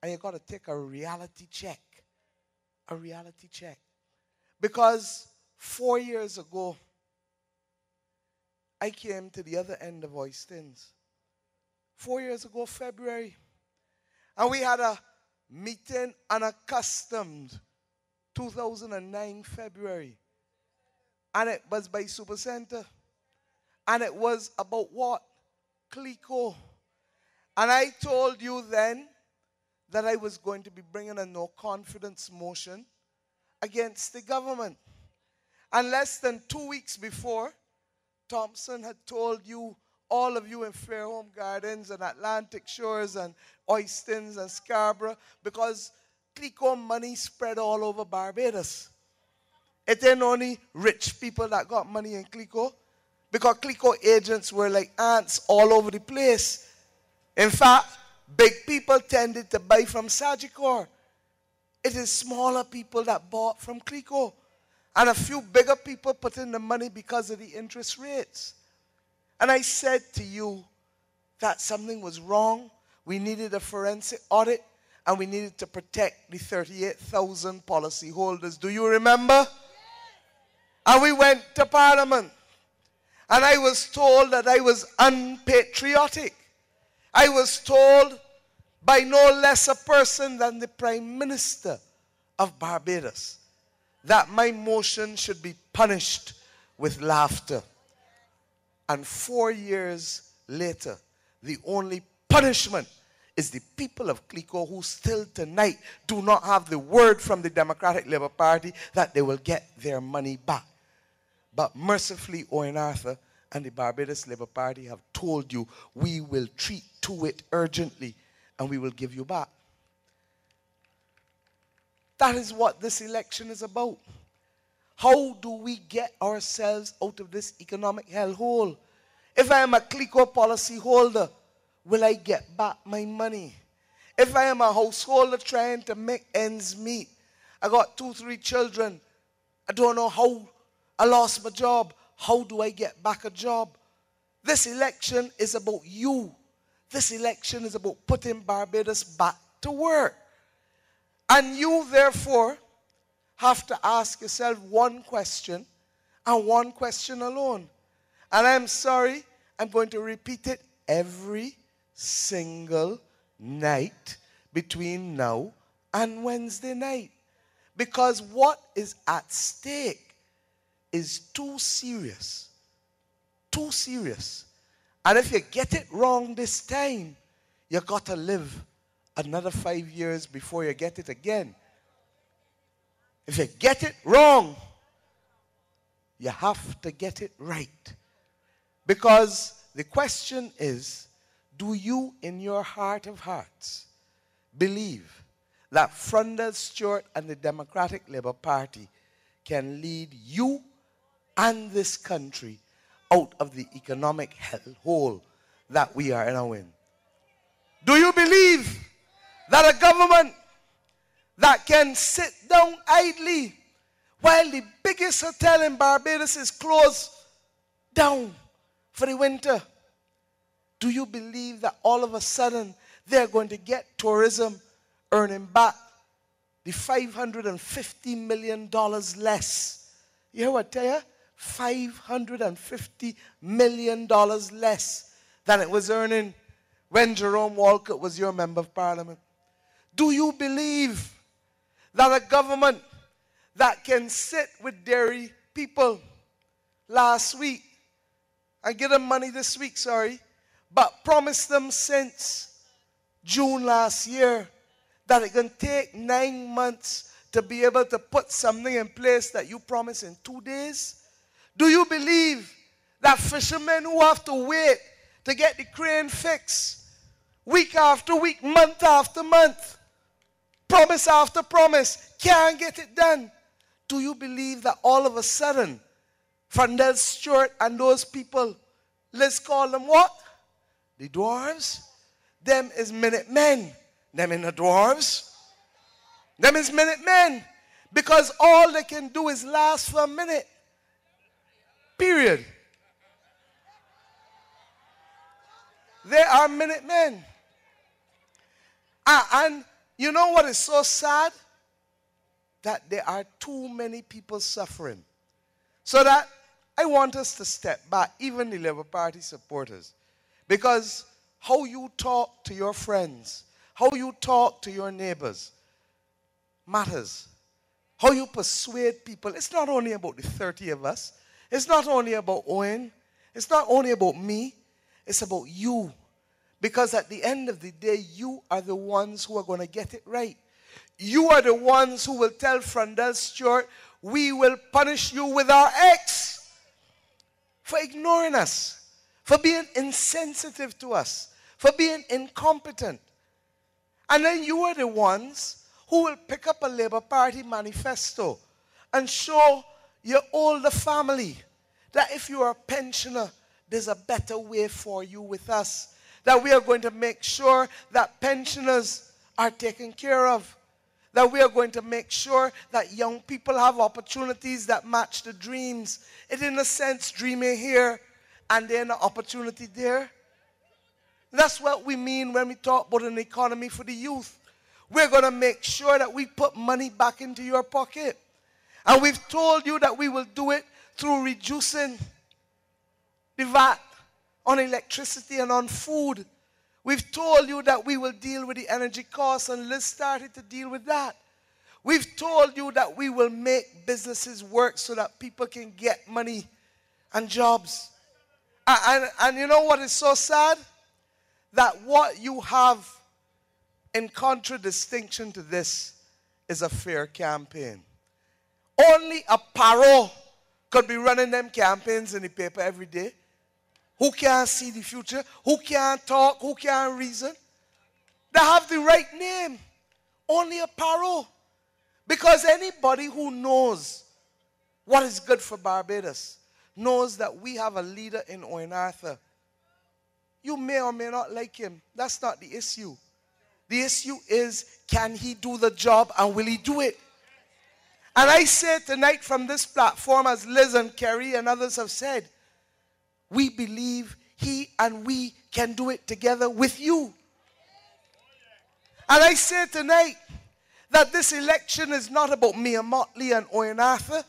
And you got to take a reality check. A reality check. Because 4 years ago, I came to the other end of Oistins. 4 years ago, February. And we had a meeting unaccustomed 2009 February. And it was by Supercenter. And it was about what? Clico. And I told you then that I was going to be bringing a no confidence motion against the government. And less than 2 weeks before, Thompson had told you, all of you in Fairholme Gardens and Atlantic Shores and Oistins and Scarborough, because Clico money spread all over Barbados. It ain't only rich people that got money in Clico, because Clico agents were like ants all over the place. In fact, big people tended to buy from Sagicor. It is smaller people that bought from Clico. And a few bigger people put in the money because of the interest rates. And I said to you that something was wrong. We needed a forensic audit, and we needed to protect the 38,000 policyholders. Do you remember? Yes. And we went to Parliament. And I was told that I was unpatriotic. I was told by no less a person than the Prime Minister of Barbados that my motion should be punished with laughter. And 4 years later, the only punishment is the people of Clico who still tonight do not have the word from the Democratic Labour Party that they will get their money back. But mercifully, Owen Arthur and the Barbados Labour Party have told you, we will treat to it urgently and we will give you back. That is what this election is about. How do we get ourselves out of this economic hellhole? If I am a Clico policy holder, will I get back my money? If I am a householder trying to make ends meet, I got 2, 3 children, I don't know how, I lost my job, how do I get back a job? This election is about you. This election is about putting Barbados back to work. And you, therefore, have to ask yourself one question, and one question alone. And I'm sorry, I'm going to repeat it every single night between now and Wednesday night. Because what is at stake is too serious. Too serious. And if you get it wrong this time, you got to live another 5 years before you get it again. If you get it wrong, you have to get it right. Because the question is, do you in your heart of hearts believe that Frundell Stewart and the Democratic Labour Party can lead you and this country out of the economic hellhole that we are now in? Do you believe that a government that can sit down idly while the biggest hotel in Barbados is closed down for the winter? Do you believe that all of a sudden they're going to get tourism earning back the $550 million less? You hear what I tell you? $550 million less than it was earning when Jerome Walcott was your member of parliament. Do you believe that a government that can sit with dairy people last week and give them money this week, but promised them since June last year that it can take 9 months to be able to put something in place that you promised in 2 days? Do you believe that fishermen who have to wait to get the crane fixed week after week, month after month, promise after promise, can't get it done? Do you believe that all of a sudden Frundell Stewart and those people, let's call them what? The dwarves? Them is Minutemen. Them in the dwarves. Them is Minutemen. Because all they can do is last for a minute. Period. They are Minutemen. And You know what is so sad? That there are too many people suffering. So that I want us to step back, even the Labour Party supporters. Because how you talk to your friends, how you talk to your neighbors matters. How you persuade people. It's not only about the 30 of us. It's not only about Owen. It's not only about me. It's about you. Because at the end of the day, you are the ones who are going to get it right. You are the ones who will tell Frandel Stewart, we will punish you with our X for ignoring us, for being insensitive to us, for being incompetent. And then you are the ones who will pick up a Labour Party manifesto and show your older family that if you are a pensioner, there's a better way for you with us. That we are going to make sure that pensioners are taken care of. That we are going to make sure that young people have opportunities that match the dreams. It in a sense dreaming here and then an opportunity there. That's what we mean when we talk about an economy for the youth. We're going to make sure that we put money back into your pocket. And we've told you that we will do it through reducing the VAT on electricity and on food. We've told you that we will deal with the energy costs, and Liz started to deal with that. We've told you that we will make businesses work so that people can get money and jobs. And you know what is so sad? That what you have in contradistinction to this is a fair campaign. Only a paro could be running them campaigns in the paper every day. Who can't see the future, who can't talk, who can't reason. They have the right name. Only a paro. Because anybody who knows what is good for Barbados knows that we have a leader in Owen Arthur. You may or may not like him. That's not the issue. The issue is, can he do the job and will he do it? And I say tonight from this platform, as Liz and Kerry and others have said, we believe he and we can do it together with you. And I say tonight that this election is not about me and Mottley and Owen Arthur.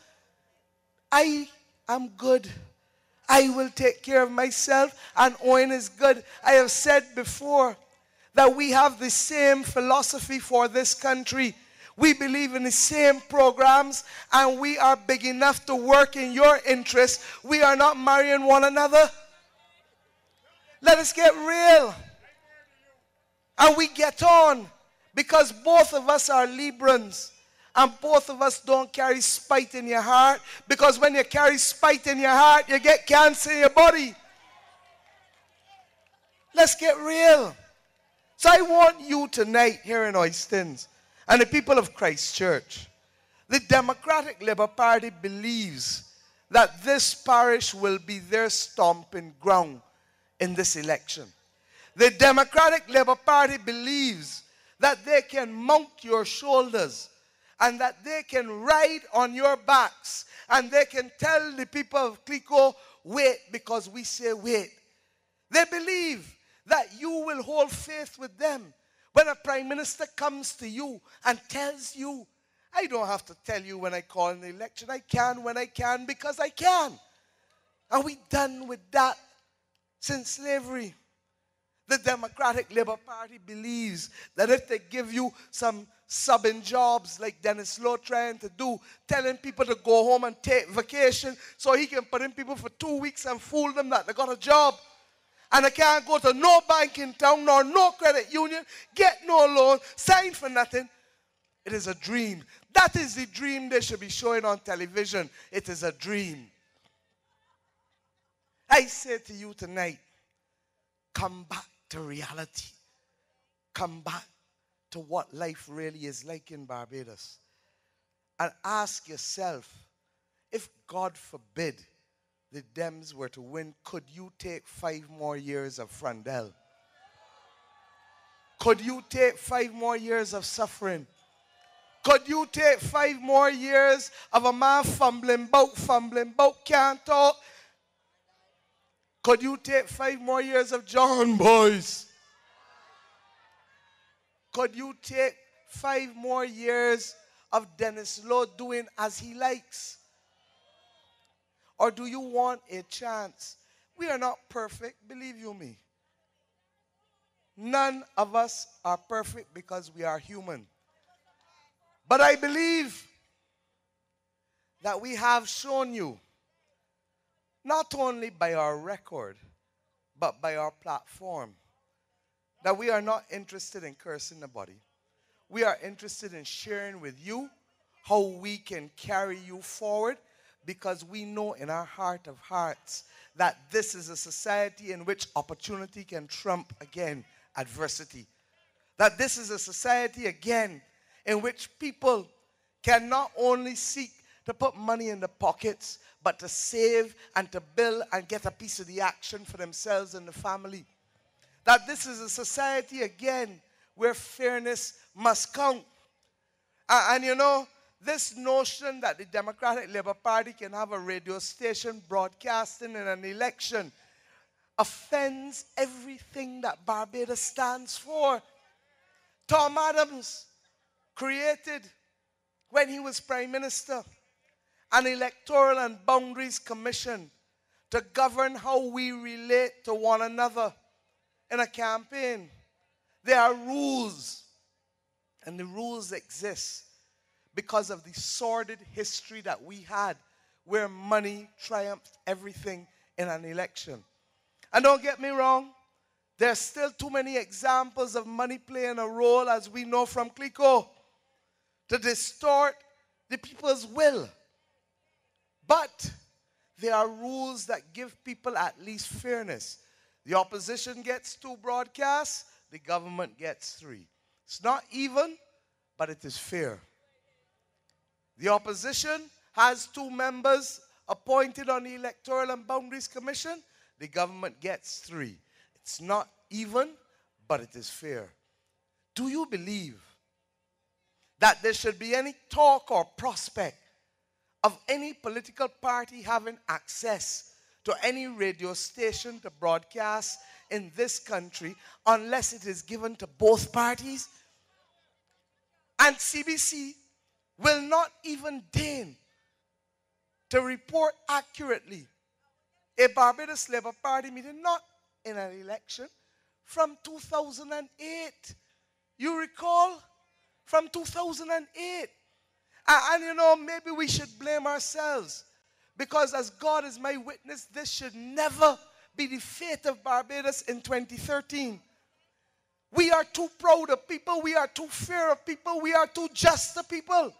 I am good. I will take care of myself, and Owen is good. I have said before that we have the same philosophy for this country. We believe in the same programs, and we are big enough to work in your interest. We are not marrying one another. Let us get real. And we get on, because both of us are Librans, and both of us don't carry spite in your heart, because when you carry spite in your heart, you get cancer in your body. Let's get real. So I want you tonight here in Oistins, and the people of Christ Church, the Democratic Labour Party believes that this parish will be their stomping ground in this election. The Democratic Labour Party believes that they can mount your shoulders and that they can ride on your backs and they can tell the people of Clico, wait, because we say wait. They believe that you will hold faith with them. When a prime minister comes to you and tells you, I don't have to tell you when I call an election. I can when I can because I can. And we done with that since slavery. The Democratic Labour Party believes that if they give you some subbing jobs like Dennis Lowe trying to do, telling people to go home and take vacation so he can put in people for 2 weeks and fool them that they got a job. And they can't go to no bank in town nor no credit union, get no loan, sign for nothing. It is a dream. That is the dream they should be showing on television. It is a dream. I say to you tonight, come back to reality. Come back to what life really is like in Barbados. And ask yourself, if God forbid the Dems were to win, could you take 5 more years of Frandel? Could you take 5 more years of suffering? Could you take 5 more years of a man fumbling about, can't talk? Could you take 5 more years of John Boys? Could you take 5 more years of Dennis Lowe doing as he likes? Or do you want a chance? We are not perfect, believe you me. None of us are perfect because we are human. But I believe that we have shown you, not only by our record, but by our platform, that we are not interested in cursing nobody. We are interested in sharing with you how we can carry you forward, because we know in our heart of hearts that this is a society in which opportunity can trump again adversity. That this is a society again in which people can not only seek to put money in the pockets, but to save and to build and get a piece of the action for themselves and the family. That this is a society again where fairness must count. And you know, this notion that the Democratic Labour Party can have a radio station broadcasting in an election offends everything that Barbados stands for. Tom Adams created, when he was Prime Minister, an Electoral and Boundaries Commission to govern how we relate to one another in a campaign. There are rules, and the rules exist because of the sordid history that we had where money triumphed everything in an election. And don't get me wrong, there's still too many examples of money playing a role, as we know from Clico, to distort the people's will. But there are rules that give people at least fairness. The opposition gets 2 broadcasts, the government gets 3. It's not even, but it is fair. The opposition has 2 members appointed on the Electoral and Boundaries Commission. The government gets 3. It's not even, but it is fair. Do you believe that there should be any talk or prospect of any political party having access to any radio station to broadcast in this country unless it is given to both parties? And CBC will not even deign to report accurately a Barbados Labour Party meeting, not in an election, from 2008. You recall? From 2008. And you know, maybe we should blame ourselves, because as God is my witness, this should never be the fate of Barbados in 2013. We are too proud of people. We are too fair of people. We are too just of people.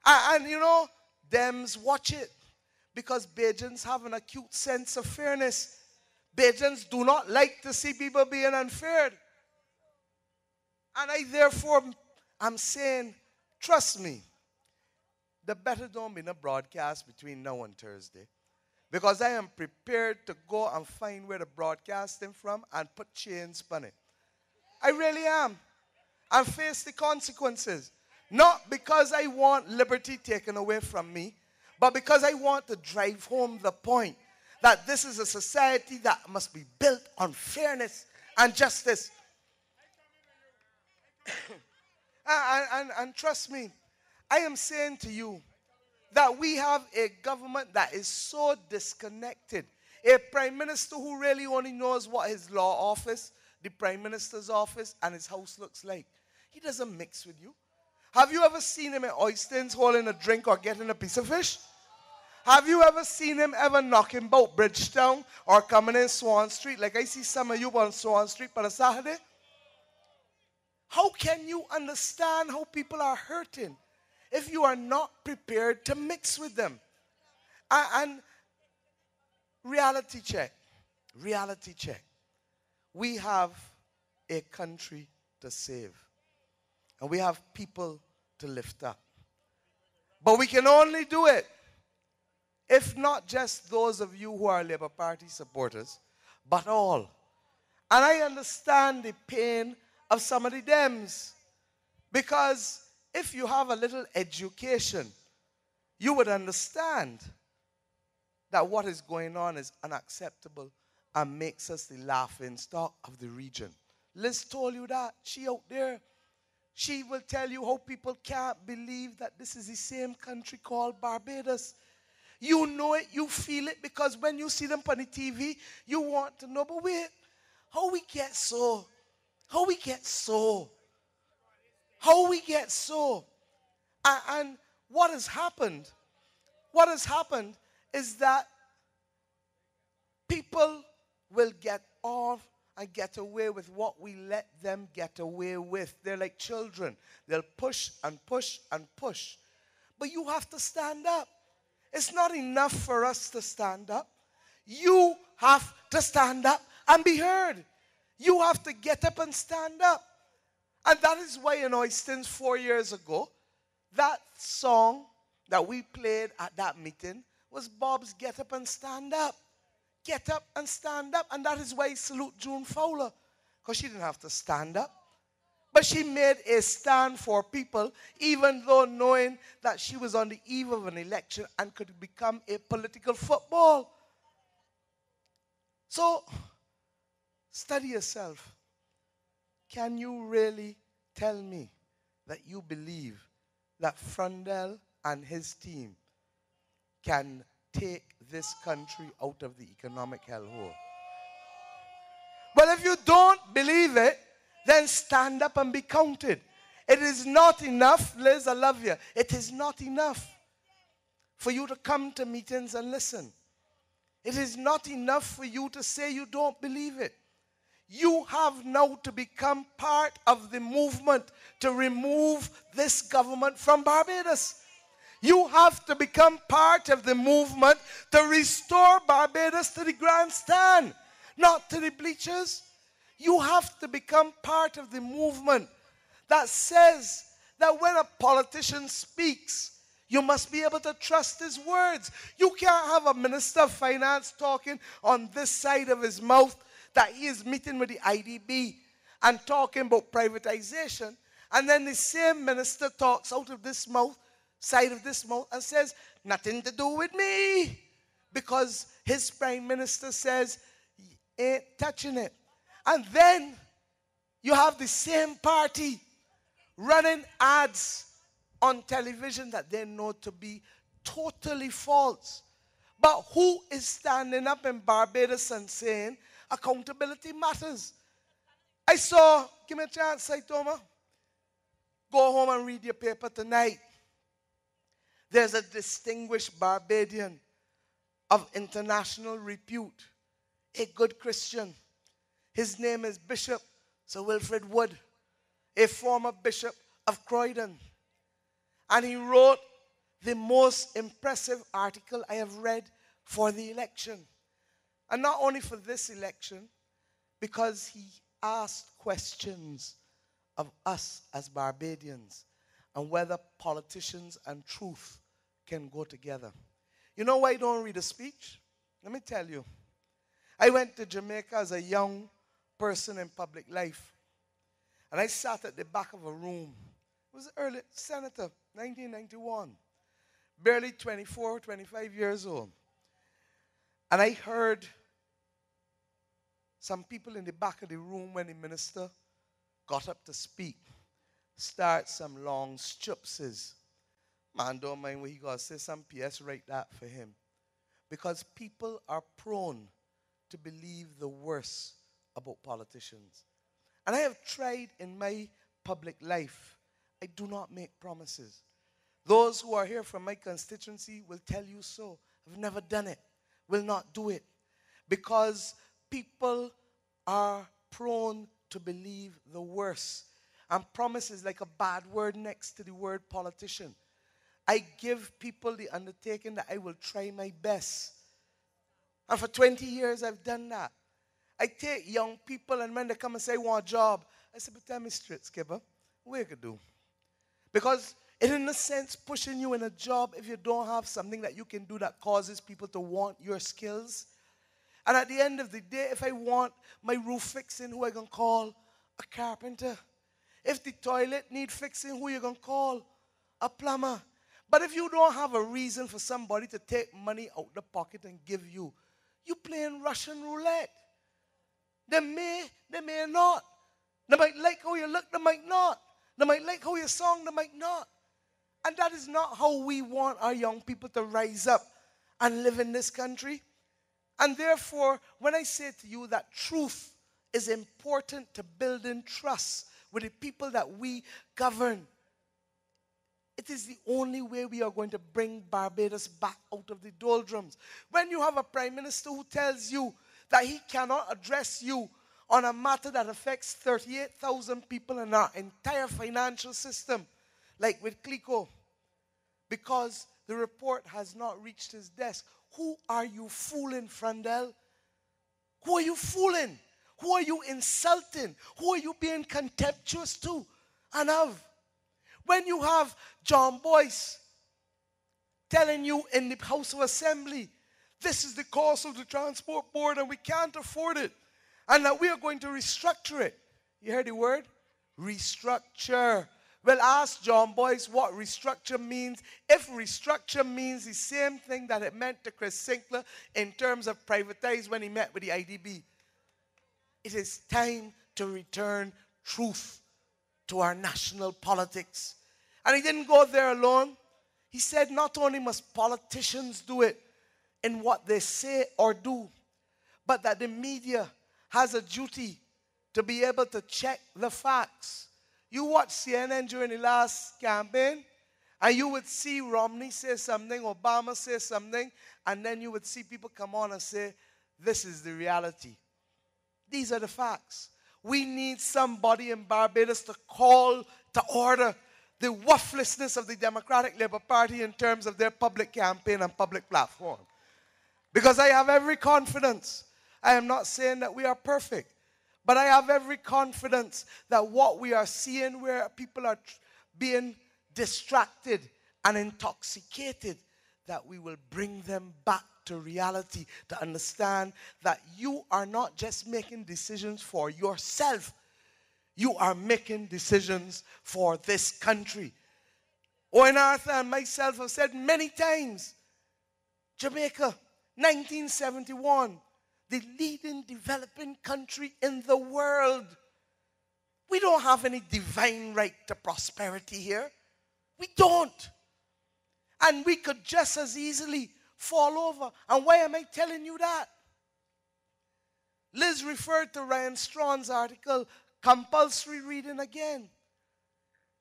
And you know, Dems watch it, because Bajans have an acute sense of fairness. Bajans do not like to see people being unfair. And I therefore am saying, trust me, the better don't be no broadcast between now and Thursday. Because I am prepared to go and find where the broadcasting from and put chains on it. I really am. And face the consequences. Not because I want liberty taken away from me, but because I want to drive home the point that this is a society that must be built on fairness and justice. And trust me, I am saying to you that we have a government that is so disconnected. A prime minister who really only knows what his law office, the prime minister's office, and his house looks like. He doesn't mix with you. Have you ever seen him at Oystins holding a drink or getting a piece of fish? Have you ever seen him ever knocking about Bridgetown or coming in Swan Street, like I see some of you on Swan Street on a Saturday? How can you understand how people are hurting if you are not prepared to mix with them? And reality check. Reality check. We have a country to save. And we have people to lift up. But we can only do it if not just those of you who are Labour Party supporters, but all. And I understand the pain of some of the Dems. Because if you have a little education, you would understand that what is going on is unacceptable and makes us the laughing stock of the region. Liz told you that. She out there. she will tell you how people can't believe that this is the same country called Barbados. You know it, you feel it, because when you see them on the TV, you want to know, but wait, how we get so? How we get so? How we get so? And what has happened? What has happened is that people will get off and get away with what we let them get away with. They're like children. They'll push and push and push. But you have to stand up. It's not enough for us to stand up. You have to stand up and be heard. You have to get up and stand up. And that is why in Oystons 4 years ago, that song that we played at that meeting was Bob's Get Up and Stand Up. Get up and stand up. And that is why I salute June Fowler, because she didn't have to stand up. But she made a stand for people, even though knowing that she was on the eve of an election and could become a political football. So, study yourself. Can you really tell me that you believe that Frundell and his team can take this country out of the economic hellhole? Well, if you don't believe it, then stand up and be counted. It is not enough, Liz, I love you. It is not enough for you to come to meetings and listen. It is not enough for you to say you don't believe it. You have now to become part of the movement to remove this government from Barbados. You have to become part of the movement to restore Barbados to the grandstand, not to the bleachers. You have to become part of the movement that says that when a politician speaks, you must be able to trust his words. You can't have a minister of finance talking on this side of his mouth that he is meeting with the IDB and talking about privatization, and then the same minister talks out of this mouth, side of this mouth, and says, nothing to do with me, because his prime minister says, ain't touching it. And then you have the same party running ads on television that they know to be totally false. But who is standing up in Barbados and saying accountability matters? I saw, give me a chance, Saitoma. Go home and read your paper tonight. There's a distinguished Barbadian of international repute, a good Christian. His name is Bishop Sir Wilfred Wood, a former bishop of Croydon. And he wrote the most impressive article I have read for the election. And not only for this election, because he asked questions of us as Barbadians and whether politicians and truth can go together. You know why I don't read a speech? Let me tell you. I went to Jamaica as a young person in public life. And I sat at the back of a room. It was early, Senator, 1991. Barely 24, 25 years old. And I heard some people in the back of the room when the minister got up to speak start some long stupses. Man, don't mind what he got to say. Some PS write that for him. Because people are prone to believe the worst about politicians. And I have tried in my public life. I do not make promises. Those who are here from my constituency will tell you so. I've never done it. Will not do it. Because people are prone to believe the worst. And promise is like a bad word next to the word politician. I give people the undertaking that I will try my best. And for 20 years I've done that. I take young people, and when they come and say, I want a job, I say, but tell me straight, Skipper, what you could do? Because it, in a sense, pushing you in a job if you don't have something that you can do that causes people to want your skills. And at the end of the day, if I want my roof fixing, who I going to call? A carpenter. If the toilet need fixing, who you going to call? A plumber. But if you don't have a reason for somebody to take money out the pocket and give you, you playing Russian roulette. They may not. They might like how you look, they might not. They might like how you song, they might not. And that is not how we want our young people to rise up and live in this country. And therefore, when I say to you that truth is important to building trust with the people that we govern, it is the only way we are going to bring Barbados back out of the doldrums. When you have a prime minister who tells you that he cannot address you on a matter that affects 38,000 people in our entire financial system, like with CLICO, because the report has not reached his desk. Who are you fooling, Frandel? Who are you fooling? Who are you insulting? Who are you being contemptuous to and of? When you have John Boyce telling you in the House of Assembly, this is the cost of the transport board and we can't afford it, and that we are going to restructure it. You heard the word? Restructure. Well, ask John Boyce what restructure means. If restructure means the same thing that it meant to Chris Sinclair in terms of privatize when he met with the IDB, it is time to return truth to our national politics. And he didn't go there alone. He said not only must politicians do it in what they say or do, but that the media has a duty to be able to check the facts. You watch CNN during the last campaign, and you would see Romney say something, Obama say something, and then you would see people come on and say, this is the reality. These are the facts. We need somebody in Barbados to call to order the worthlessness of the Democratic Labour Party in terms of their public campaign and public platform. Because I have every confidence. I am not saying that we are perfect, but I have every confidence that what we are seeing where people are being distracted and intoxicated, that we will bring them back to reality, to understand that you are not just making decisions for yourself. You are making decisions for this country. Owen Arthur and myself have said many times, Jamaica, 1971, the leading developing country in the world. We don't have any divine right to prosperity here. We don't. And we could just as easily fall over. And why am I telling you that? Liz referred to Ryan Strawn's article, compulsory reading again.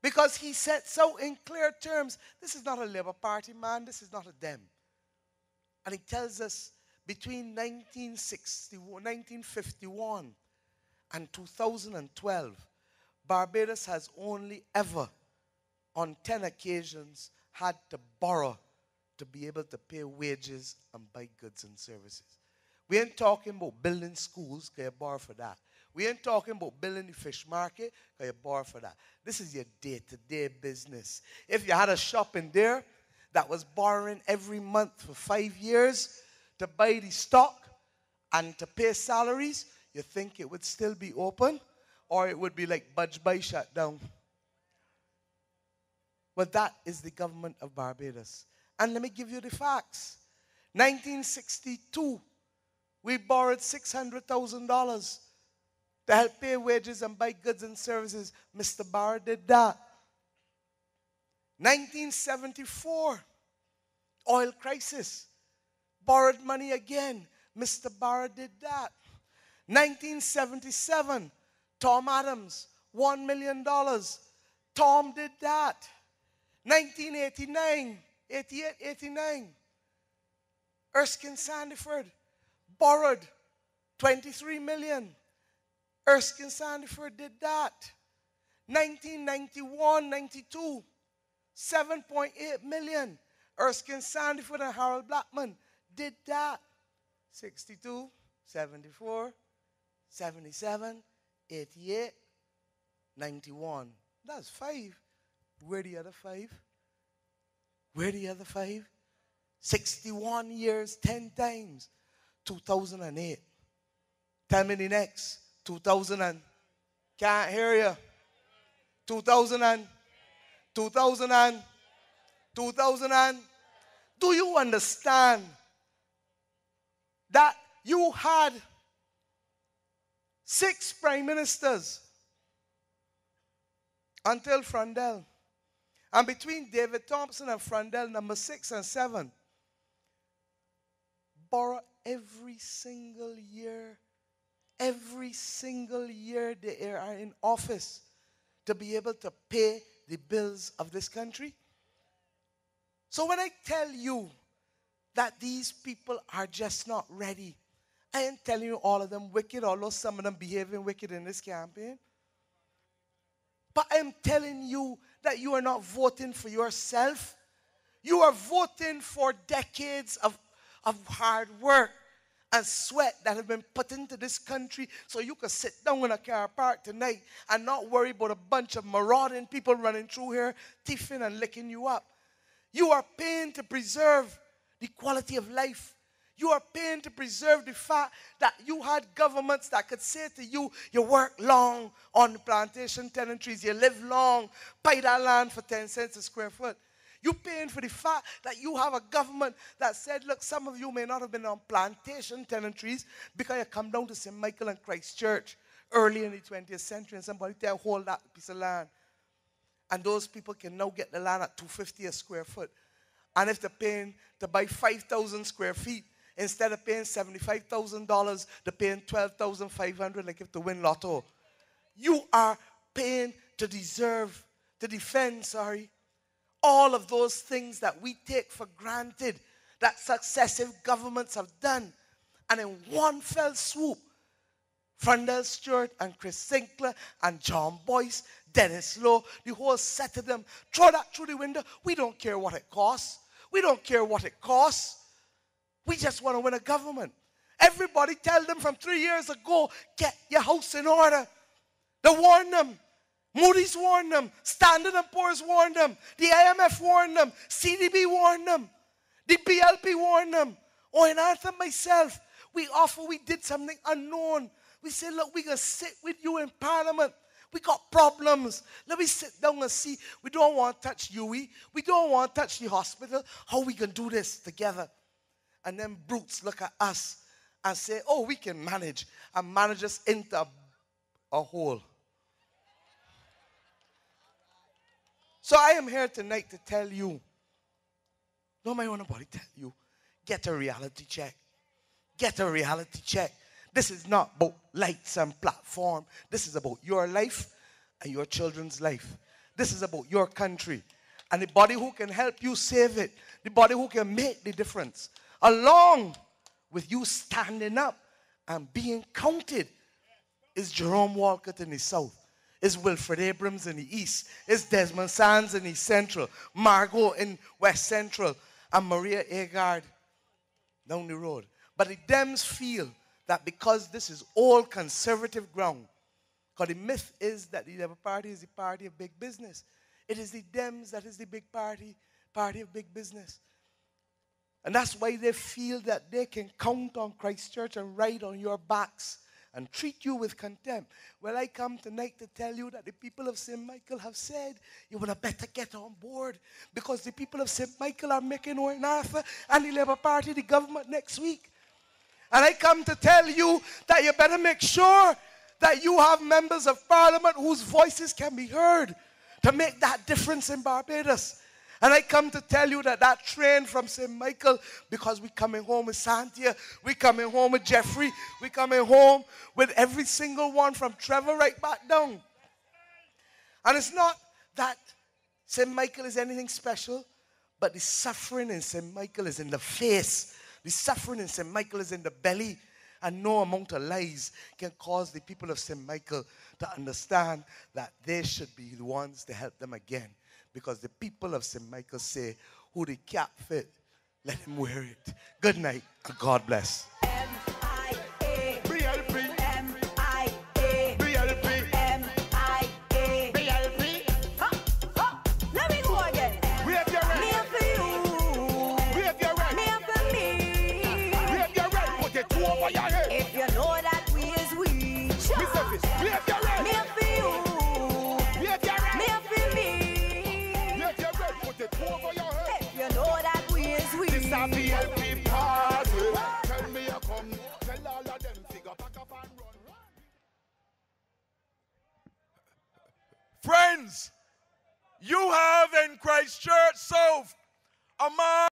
Because he said so in clear terms, this is not a Labour Party man, this is not a Dem. And he tells us between 1951 and 2012, Barbados has only ever, on 10 occasions, had to borrow to be able to pay wages and buy goods and services. We ain't talking about building schools, because you borrow for that. We ain't talking about building the fish market, because you borrow for that. This is your day-to-day business. If you had a shop in there that was borrowing every month for 5 years to buy the stock and to pay salaries, you think it would still be open? Or it would be like Budge Bay shut down? Well, that is the government of Barbados. And let me give you the facts. 1962, we borrowed $600,000 to help pay wages and buy goods and services. Mr. Barr did that. 1974, oil crisis. Borrowed money again. Mr. Barr did that. 1977, Tom Adams, $1 million. Tom did that. 1989, 88, 89, Erskine Sandiford borrowed $23 million. Erskine Sandiford did that. 1991, 92, $7.8 million. Erskine Sandiford and Harold Blackman did that. 62, 74, 77, 88, 91. That's 5. Where are the other 5? Where are the other 5? 61 years, 10 times. 2008. Tell me the next. 2000 and, can't hear you. 2000 and, 2000 and, 2000 and. Do you understand that you had 6 prime ministers until Frondell. And between David Thompson and Frondell, number 6 and 7, borrow every single year they are in office to be able to pay the bills of this country. So when I tell you that these people are just not ready, I ain't telling you all of them wicked, although some of them behaving wicked in this campaign. But I'm telling you that you are not voting for yourself. You are voting for decades of hard work and sweat that have been put into this country so you can sit down in a car park tonight and not worry about a bunch of marauding people running through here, thieving and licking you up. You are paying to preserve the quality of life. You are paying to preserve the fact that you had governments that could say to you, you work long on the plantation tenantries, you live long, buy that land for 10 cents a square foot. You're paying for the fact that you have a government that said, look, some of you may not have been on plantation tenantries because you come down to St. Michael and Christ Church early in the 20th century and somebody tell hold that piece of land. And those people can now get the land at $250 a square foot. And if they're paying to buy 5,000 square feet, instead of paying $75,000, they're paying $12,500 like if to win lotto. You are paying to defend all of those things that we take for granted that successive governments have done. And in one fell swoop, Frondell Stewart and Chris Sinclair and John Boyce, Dennis Lowe, the whole set of them, throw that through the window. We don't care what it costs. We don't care what it costs. We just want to win a government. Everybody tell them from 3 years ago, get your house in order. They warned them. Moody's warned them. Standard & Poor's warned them. The IMF warned them. CDB warned them. The BLP warned them. Oh, and Arthur and myself, we did something unknown. We said, look, we're going to sit with you in Parliament. We got problems. Let me sit down and see. We don't want to touch UE. We don't want to touch the hospital. How we can do this together? And then brutes look at us and say, oh, we can manage. And manage us into a hole. So I am here tonight to tell you, don't mind what nobody tell you, get a reality check. Get a reality check. This is not about lights and platform. This is about your life and your children's life. This is about your country. And the body who can help you save it, the body who can make the difference, along with you standing up and being counted, is Jerome Walcott in the south, is Wilfred Abrams in the east, is Desmond Sands in the central, Margot in west central, and Maria Agard down the road. But the Dems feel that because this is all conservative ground, because the myth is that the Labour Party is the party of big business. It is the Dems that is the big party of big business. And that's why they feel that they can count on Christ Church and ride on your backs and treat you with contempt. Well, I come tonight to tell you that the people of St. Michael have said, you would have better get on board, because the people of St. Michael are making Owen Arthur and the Labour Party the government next week. And I come to tell you that you better make sure that you have members of Parliament whose voices can be heard to make that difference in Barbados. And I come to tell you that that train from St. Michael, because we're coming home with Santia, we're coming home with Jeffrey, we're coming home with every single one from Trevor right back down. And it's not that St. Michael is anything special, but the suffering in St. Michael is in the face. The suffering in St. Michael is in the belly. And no amount of lies can cause the people of St. Michael to understand that they should be the ones to help them again. Because the people of St. Michael say, who the cap fit, let him wear it. Good night, and God bless. M-I-A. B-L-P. M-I-A. B-L-P. M-I-A. B-L-P. Let me go again. Wave your red. Me up for you. Wave your red. Me up for me. Wave your red. Put it two over your head. If you know that we is we. Mr. Fish, wave your red. Me up for you. Wave your red. Me up for me. Over your head. If you know that we is we. This a BLP party. Tell me you come. Tell all of them figure back up and run. Friends, you have in Christ Church South a man